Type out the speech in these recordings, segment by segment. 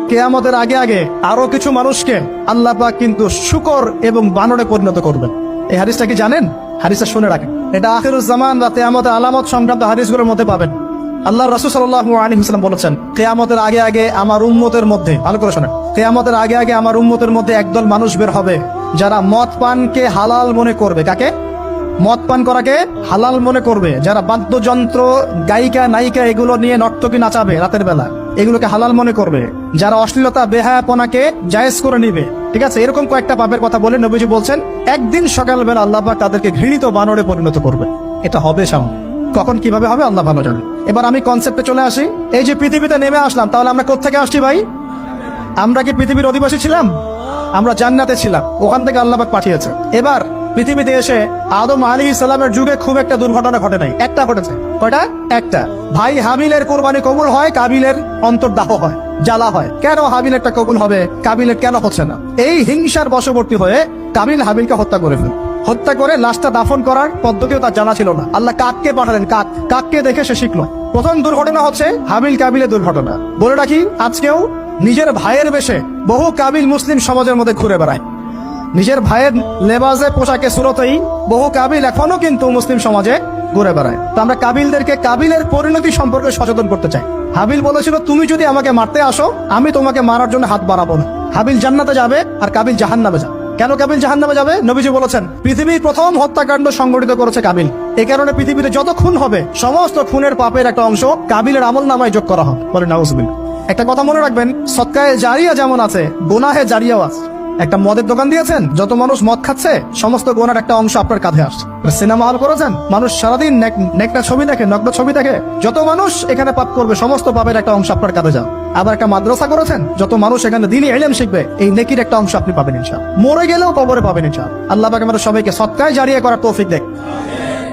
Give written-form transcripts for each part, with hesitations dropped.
কিয়ামতের আগে আগে আরো কিছু মানুষকে আল্লাহ পাক কিন্তু শূকর এবং বানরে পরিণত করবেন। এই হাদিসটা কি জানেন? হাদিসটা শুনে রাখেন, এটা আখিরুজ জামান বা কিয়ামতের আলামত সংক্রান্ত হাদিসগুলোর মধ্যে পাবেন। আল্লাহ রাসূল সাল্লাল্লাহু আলাইহি ওয়াসাল্লাম বলেছেন, কিয়ামতের আগে আগে আমার উম্মতের মধ্যে, ভালো করে শোনেন, কিয়ামতের আগে আগে আমার উম্মতের মধ্যে একদল মানুষ বের হবে যারা মদ পানকে হালাল মনে করবে। কাকে? মদ পান করাকে হালাল মনে করবে। যারা বাদ্যযন্ত্র, গায়িকা, নায়িকা এগুলো নিয়ে নর্তকী নাচাবে রাতের বেলা, এগুলোকে হালাল মনে করবে। যারা অশ্লীলতা, বেহায়াপনাকে জায়েজ করে নিবে, ঠিক আছে, এরকম কয়েকটা পাপের কথা বলে নবীজি বলছেন একদিন সকালবেলা আল্লাহ পাক তাদেরকে ঘৃণিত বানরে পরিণত করবে। এটা হবে সামনে, কখন কিভাবে হবে আল্লাহ ভালো জানেন। এবার আমি কনসেপ্টে চলে আসি। এই যে পৃথিবীতে নেমে আসলাম, তাহলে আমরা কোত্থেকে আসছি ভাই? আমরা কি পৃথিবীর অধিবাসী ছিলাম? আমরা জান্নাতে ছিলাম, ওখান থেকে আল্লাহ পাক পাঠিয়েছে। এবার পৃথিবীতে এসে আদম আলাইহিস সালামের যুগে খুব একটা দুর্ঘটনা ঘটে নাই, একটা ঘটেছে। কয়টা? একটা। ভাই হাবিলের কোরবানি কবুল হয়, কাবিলের অন্তর্দাহ হয়, জ্বালা হয়। কেন হাবিলেরটা কবুল হবে, কাবিলের কেন হচ্ছে না? এই হিংসার বশবর্তী হয়ে কাবিল হাবিলকে হত্যা করে ফেলে, হত্যা করে লাশটা দাফন করার পদ্ধতিও তার জানা ছিল না। আল্লাহ কাককে পাঠালেন, কাককে দেখে সে শিখলো। প্রথম দুর্ঘটনা হচ্ছে হাবিল কাবিলের দুর্ঘটনা। বলে রাখি, আজকেও নিজের ভাইয়ের বেশে বহু কাবিল মুসলিম সমাজের মধ্যে ঘুরে বেড়ায়। নিজের ভাইয়ের লেবাসে, পোশাকে, সুরতেই বহু কাবিল এখনো কিন্তু মুসলিম সমাজে ঘুরে বেড়ায়। তো আমরা কাবিলদেরকে কাবিলের পরিণতি সম্পর্কে সচেতন করতে চাই। হাবিল বলেছিল, তুমি যদি আমাকে মারতে আসো, আমি তোমাকে মারার জন্য হাত বাড়াবো না। হাবিল জান্নাতে যাবে আর কাবিল জাহান্নামে যাবে। কেন কাবিল জাহান্নামে যাবে? নবীজি বলেছেন, পৃথিবীর প্রথম হত্যাকাণ্ড সংগঠিত করেছে কাবিল। এই কারণে পৃথিবীতে যত খুন হবে, সমস্ত খুনের পাপের একটা অংশ কাবিলের আমলনামায় যোগ করা হবে। বলে নাউজুবিল্লাহ। একটা কথা মনে রাখবেন, সদকায়ে জারিয়া যেমন আছে, গুনাহে জারিয়াও আছে। একটা মদের দোকান দিয়েছেন, যত মানুষ মদ খাচ্ছে, সমস্ত গোনার একটা অংশ আপনার কাঁধে আসছে। সিনেমা হল করেছেন, মানুষ সারাদিন নেকটা ছবি দেখে, নগ্ন ছবি দেখে, যত মানুষ এখানে পাপ করবে, সমস্ত পাপের একটা অংশ আপনার কাঁধে যাবে। আবার একটা মাদ্রাসা করেছেন, যত মানুষ এখানে দ্বীনি ইলম শিখবে, এই নেকির একটা অংশ আপনি পাবেন ইনশাআল্লাহ। মরে গেলেও কবরে পাবেন ইনশাআল্লাহ। আল্লাহ পাক আমাদের সবাইকে সদকায়ে জারিয়া করার তৌফিক দেন,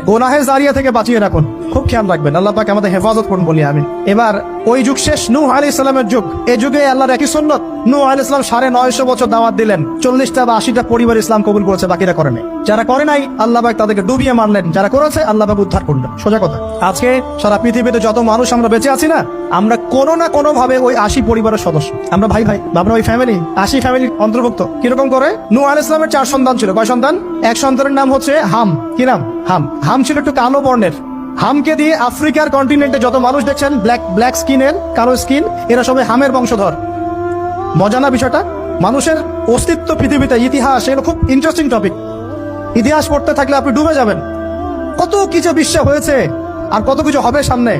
গোনাহে জারিয়া থেকে বাঁচিয়ে রাখুন। খুব খেয়াল রাখবেন, আল্লাহ পাক আমাদের হেফাজত করুন বলি আমিন। এবার ওই যুগ শেষ, নূহ আলাইহিস সালামের যুগ। এই যুগে আল্লাহর একই সুন্নত, নূহ আলাইহিস সালাম 950 বছর দাওয়াত দিলেন, 40টা বা 80টা পরিবার ইসলাম কবুল করেছে, বাকিরা করে নাই। যারা করে নাই আল্লাহ পাক তাদেরকে ডুবিয়ে মারলেন, যারা করেছে আল্লাহ পাক উদ্ধার করলেন। সোজা কথা, আজকে সারা পৃথিবীতে যত মানুষ আমরা বেঁচে আছি না, আমরা কোনো না কোনো ভাবে ওই 80 পরিবারের সদস্য। আমরা ভাই ভাই, আমরা ওই ফ্যামিলি, 80 ফ্যামিলির অন্তর্ভুক্ত। কিরকম করে? নূহ আলাইহিস সালামের 4 সন্তান ছিল। কয় সন্তান? এক সন্তানের নাম হচ্ছে হাম। কি নাম? হাম। হাম ছিল একটু কালো বর্ণের। হামকে দিয়ে আফ্রিকার কন্টিনেন্টে যত মানুষ দেখছেন ব্ল্যাক স্কিনের, কালো স্কিন, এরা সবাই হামের বংশধর। মজা না বিষয়টা? মানুষের অস্তিত্ব পৃথিবীতে, ইতিহাস, এগুলো খুব ইন্টারেস্টিং টপিক। ইতিহাস পড়তে থাকলে আপনি ডুবে যাবেন। কত কিছু বিশ্ব হয়েছে আর কত কিছু হবে সামনে।